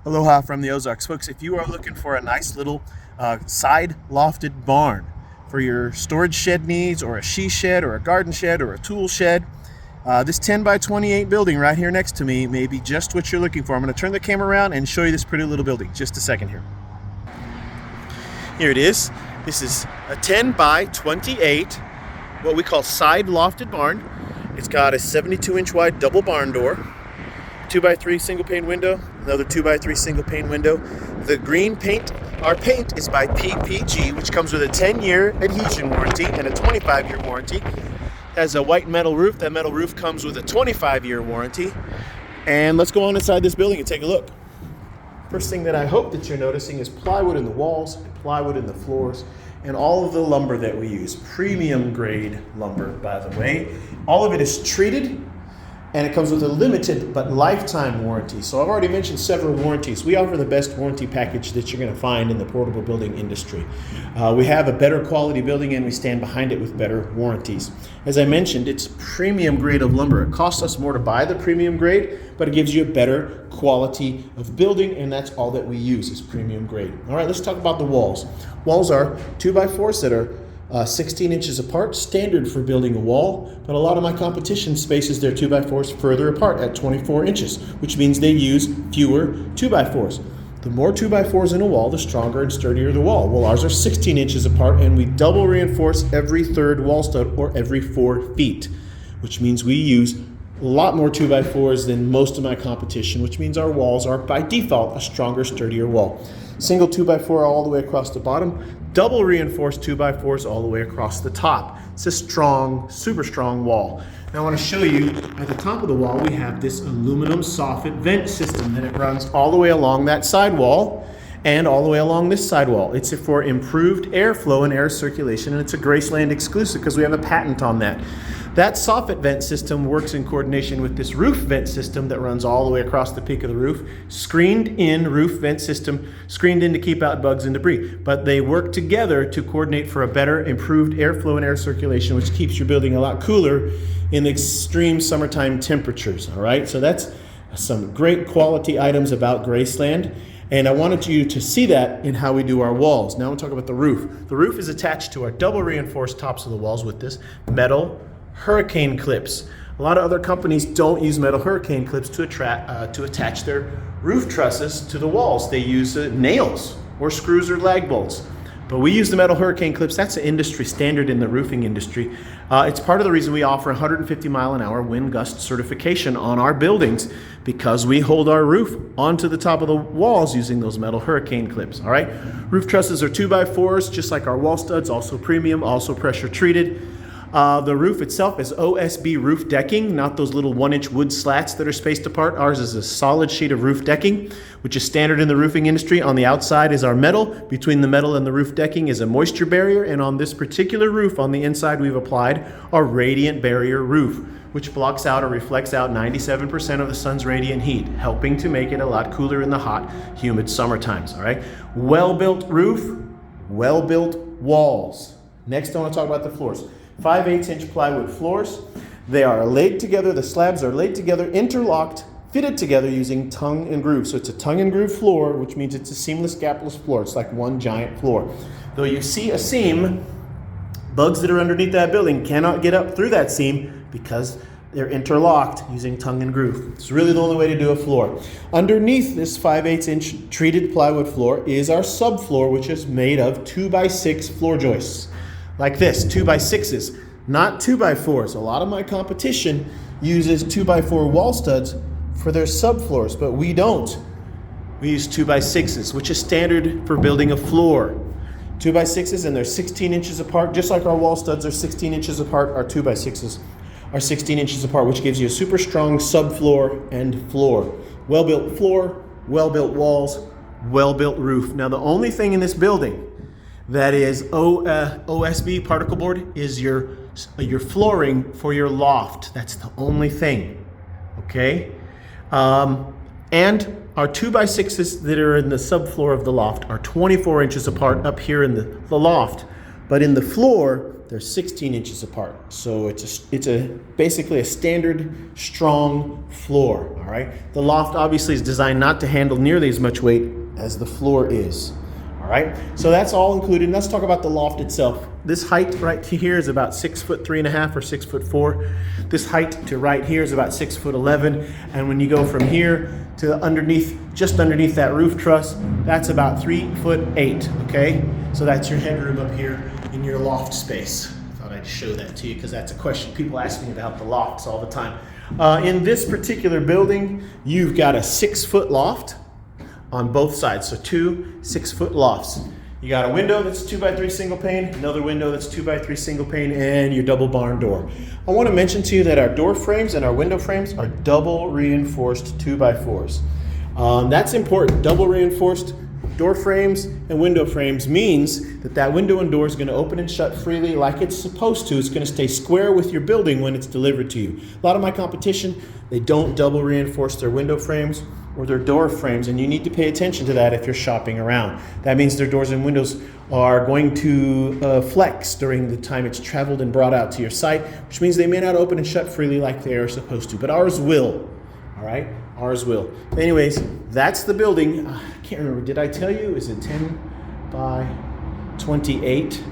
Aloha from the Ozarks. Folks, if you are looking for a nice little side lofted barn for your storage shed needs, or a she shed, or a garden shed, or a tool shed, this 10 by 28 building right here next to me may be just what you're looking for. I'm going to turn the camera around and show you this pretty little building. Just a second here. Here it is. This is a 10 by 28, what we call side lofted barn. It's got a 72-inch wide double barn door, 2x3 single pane window, another 2x3 single pane window. The green paint, our paint is by PPG, which comes with a 10-year adhesion warranty and a 25-year warranty. Has a white metal roof. That metal roof comes with a 25-year warranty. And let's go on inside this building and take a look. First thing that I hope that you're noticing is plywood in the walls, and plywood in the floors, and all of the lumber that we use. Premium grade lumber, by the way. All of it is treated, and it comes with a limited but lifetime warranty. So I've already mentioned several warranties. We offer the best warranty package that you're going to find in the portable building industry. We have a better quality building, and we stand behind it with better warranties. As I mentioned, it's premium grade of lumber. It costs us more to buy the premium grade, but it gives you a better quality of building, and that's all that we use is premium grade. All right, let's talk about the walls. Walls are 2x4s that are 16 inches apart, standard for building a wall, but a lot of my competition spaces their 2x4s further apart at 24 inches, which means they use fewer 2x4s. The more 2x4s in a wall, the stronger and sturdier the wall. Well, ours are 16 inches apart, and we double reinforce every third wall stud, or every 4 feet, which means we use a lot more 2x4s than most of my competition, which means our walls are by default a stronger, sturdier wall. Single 2x4 all the way across the bottom, double reinforced 2x4s all the way across the top. It's a strong, super strong wall. Now I want to show you at the top of the wall we have this aluminum soffit vent system, and it runs all the way along that side wall and all the way along this side wall. It's for improved airflow and air circulation, and it's a Graceland exclusive because we have a patent on that. That soffit vent system works in coordination with this roof vent system that runs all the way across the peak of the roof. Screened in roof vent system, screened in to keep out bugs and debris. But they work together to coordinate for a better, improved airflow and air circulation, which keeps your building a lot cooler in the extreme summertime temperatures. All right, so that's some great quality items about Graceland. And I wanted you to see that in how we do our walls. Now I'm talking about the roof. The roof is attached to our double reinforced tops of the walls with this metal hurricane clips. A lot of other companies don't use metal hurricane clips to attach their roof trusses to the walls. They use nails or screws or lag bolts. But we use the metal hurricane clips. That's an industry standard in the roofing industry. It's part of the reason we offer 150 mile an hour wind gust certification on our buildings, because we hold our roof onto the top of the walls using those metal hurricane clips. All right. Roof trusses are 2x4s, just like our wall studs, also premium, also pressure treated. The roof itself is OSB roof decking, not those little 1-inch wood slats that are spaced apart. Ours is a solid sheet of roof decking, which is standard in the roofing industry. On the outside is our metal. Between the metal and the roof decking is a moisture barrier. And on this particular roof, on the inside, we've applied a radiant barrier roof, which blocks out or reflects out 97% of the sun's radiant heat, helping to make it a lot cooler in the hot, humid summer times. All right. Well-built roof, well-built walls. Next, I want to talk about the floors. 5/8-inch plywood floors. They are laid together. The slabs are laid together, interlocked, fitted together using tongue and groove. So it's a tongue and groove floor, which means it's a seamless, gapless floor. It's like one giant floor. Though you see a seam, bugs that are underneath that building cannot get up through that seam because they're interlocked using tongue and groove. It's really the only way to do a floor. Underneath this 5/8-inch treated plywood floor is our subfloor, which is made of 2x6 floor joists. Like this, 2x6s, not 2x4s. A lot of my competition uses 2x4 wall studs for their subfloors, but we don't. We use 2x6s, which is standard for building a floor. 2x6s, and they're 16 inches apart, just like our wall studs are 16 inches apart. Our 2x6s are 16 inches apart, which gives you a super strong subfloor and floor. Well-built floor, well-built walls, well-built roof. Now, the only thing in this building that is OSB particle board is your flooring for your loft. That's the only thing, okay? And our 2x6s that are in the subfloor of the loft are 24 inches apart up here in the loft. But in the floor, they're 16 inches apart. So it's basically a standard strong floor, all right? The loft obviously is designed not to handle nearly as much weight as the floor is, all right? So that's all included. Let's talk about the loft itself. This height right here is about 6'3.5" or 6'4". This height to right here is about 6'11", and when you go from here to underneath, just underneath that roof truss, that's about 3'8", okay? So that's your headroom up here in your loft space. Thought I'd show that to you because that's a question people ask me about the lofts all the time. In this particular building, you've got a 6-foot loft on both sides, so 2 6-foot lofts. You got a window that's 2x3 single pane, another window that's 2x3 single pane, and your double barn door. I want to mention to you that our door frames and our window frames are double reinforced 2x4s. That's important. Double reinforced door frames and window frames means that that window and door is going to open and shut freely like it's supposed to. It's going to stay square with your building when it's delivered to you. A lot of my competition, they don't double reinforce their window frames or their door frames, and you need to pay attention to that if you're shopping around. That means their doors and windows are going to flex during the time it's traveled and brought out to your site, which means they may not open and shut freely like they are supposed to, but ours will, all right? Ours will. Anyways, that's the building. I can't remember, did I tell you? Is it 10 by 28?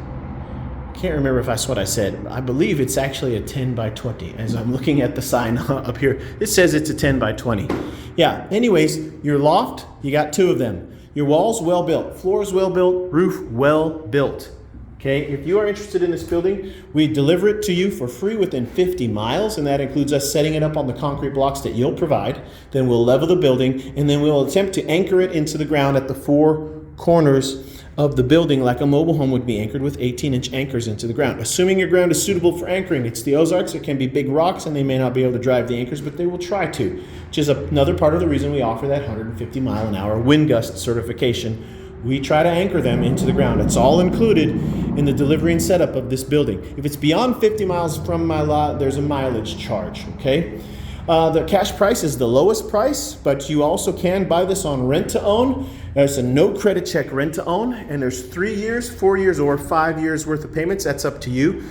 Can't remember if that's what I said. I believe it's actually a 10 by 20. As I'm looking at the sign up here, it says it's a 10 by 20. Yeah, anyways, your loft, you got 2 of them. Your walls, well built. Floors, well built. Roof, well built. Okay, if you are interested in this building, we deliver it to you for free within 50 miles, and that includes us setting it up on the concrete blocks that you'll provide. Then we'll level the building, and then we'll attempt to anchor it into the ground at the 4 corners of the building like a mobile home would be anchored with 18-inch anchors into the ground. Assuming your ground is suitable for anchoring. It's the Ozarks. It can be big rocks, and they may not be able to drive the anchors, but they will try to, which is another part of the reason we offer that 150-mile-an-hour wind gust certification. We try to anchor them into the ground. It's all included in the delivery and setup of this building. If it's beyond 50 miles from my lot, there's a mileage charge, okay? The cash price is the lowest price, but you also can buy this on rent-to-own. There's a no credit check rent-to-own, and there's 3 years, 4 years, or 5 years worth of payments. That's up to you.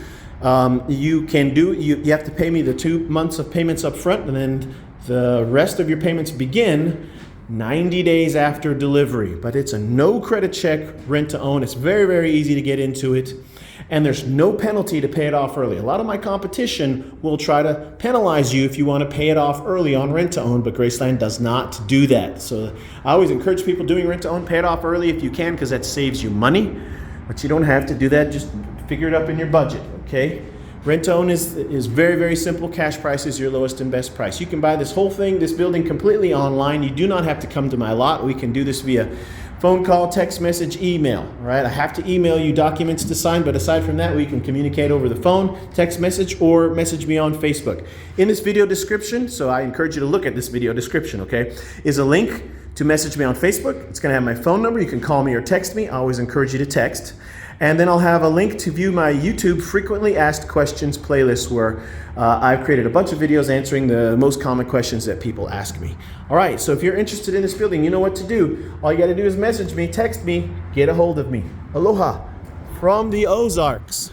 You have to pay me the 2 months of payments up front, and then the rest of your payments begin 90 days after delivery. But it's a no credit check rent-to-own. It's very, very easy to get into it. And there's no penalty to pay it off early. A lot of my competition will try to penalize you if you want to pay it off early on rent-to-own, but Graceland does not do that. So I always encourage people doing rent-to-own, pay it off early if you can, because that saves you money. But you don't have to do that. Just figure it up in your budget, okay? Rent-to-own is very, very simple. Cash price is your lowest and best price. You can buy this whole thing, this building, completely online. You do not have to come to my lot. We can do this via phone call, text message, email, right? I have to email you documents to sign, but aside from that, we can communicate over the phone, text message, or message me on Facebook. In this video description, so I encourage you to look at this video description, okay, is a link to message me on Facebook. It's gonna have my phone number. You can call me or text me. I always encourage you to text. And then I'll have a link to view my YouTube frequently asked questions playlist, where I've created a bunch of videos answering the most common questions that people ask me. All right, so if you're interested in this building, you know what to do. All you gotta do is message me, text me, get a hold of me. Aloha from the Ozarks.